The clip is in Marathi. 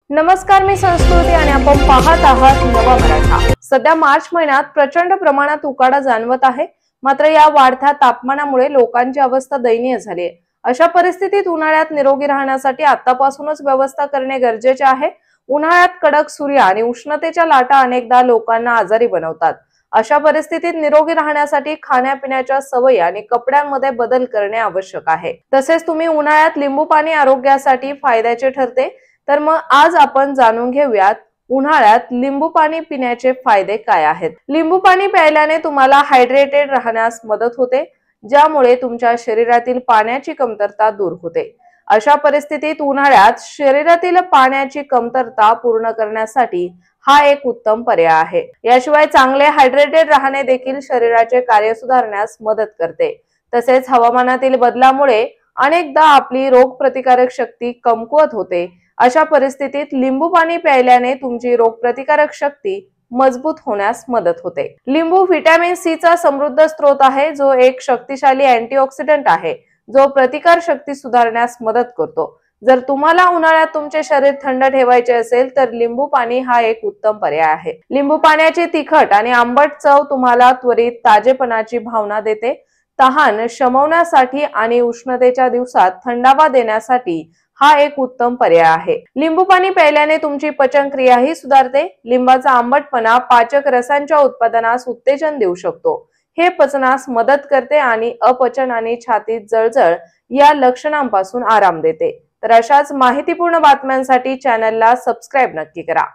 नमस्कार, मी संस्कृती आणि आपण पाहत आहात नवा मराठा। सध्या मार्च महिन्यात प्रचंड प्रमाणात उकाडा जाणवत आहे। मात्र या वाढत्या तापमानामुळे लोकांची अवस्था दयनीय झाली आहे। अशा परिस्थितीत उन्हाळ्यात निरोगी राहण्यासाठी आतापासूनच व्यवस्था करणे गरजेचे आहे। उन्हाळ्यात कडक सूर्य आणि उष्णतेच्या लाटा अनेकदा लोकांना आजारी बनवतात। अशा परिस्थितीत निरोगी राहण्यासाठी खाण्यापिण्याच्या सवयी आणि कपड्यांमध्ये बदल करणे आवश्यक आहे। तसेच तुम्ही उन्हाळ्यात लिंबू पाणी आरोग्यासाठी फायद्याचे ठरते। तर मग आज आपण जाणून घेऊयात उन्हाळ्यात लिंबू पाणी पिण्याचे फायदे काय आहेत। लिंबू पाणी प्यायल्याने तुम्हाला हायड्रेटेड राहण्यास मदत होते, ज्यामुळे तुमच्या शरीरातील पाण्याची कमतरता दूर होते। अशा परिस्थितीत उन्हाळ्यात शरीरातील पाण्याची कमतरता पूर्ण करण्यासाठी हा एक उत्तम पर्याय आहे। याशिवाय चांगले हायड्रेटेड राहणे देखील शरीराचे कार्य सुधारण्यास मदत करते। तसेच हवामानातील बदलामुळे अनेकदा आपली रोगप्रतिकारक शक्ती कमकुवत होते। अशा परिस्थितीत लिंबू पाणी प्यायल्याने तुमची रोगप्रतिकारक शक्ती मजबूत होण्यास मदत होते। लिंबू व्हिटॅमिन सी चा समृद्ध स्रोत आहे, जो एक शक्तिशाली अँटीऑक्सिडंट आहे, जो प्रतिकार शक्ती सुधारण्यास मदत करतो। जर तुम्हाला उन्हाळ्यात तुमचे शरीर थंड ठेवायचे असेल तर लिंबू पाणी हा एक उत्तम पर्याय आहे। लिंबू पाण्याची तिखट आणि आंबट चव तुम्हाला त्वरित ताजेपणाची भावना देते। तहान शमवण्यासाठी आणि उष्णतेच्या दिवसात थंडावा देण्यासाठी हा एक उत्तम पर्याय आहे। लिंबू पाणी प्यायल्याने तुमची पचनक्रियाही सुधारते। लिंबाचा आंबटपणा पाचक रसांच्या उत्पादनास उत्तेजन देऊ शकतो। हे पचनास मदत करते आणि अपचन आणि छातीत जळजळ या लक्षणांपासून आराम देते। तर अशाच माहितीपूर्ण बातम्यांसाठी चॅनलला सबस्क्राइब नक्की करा।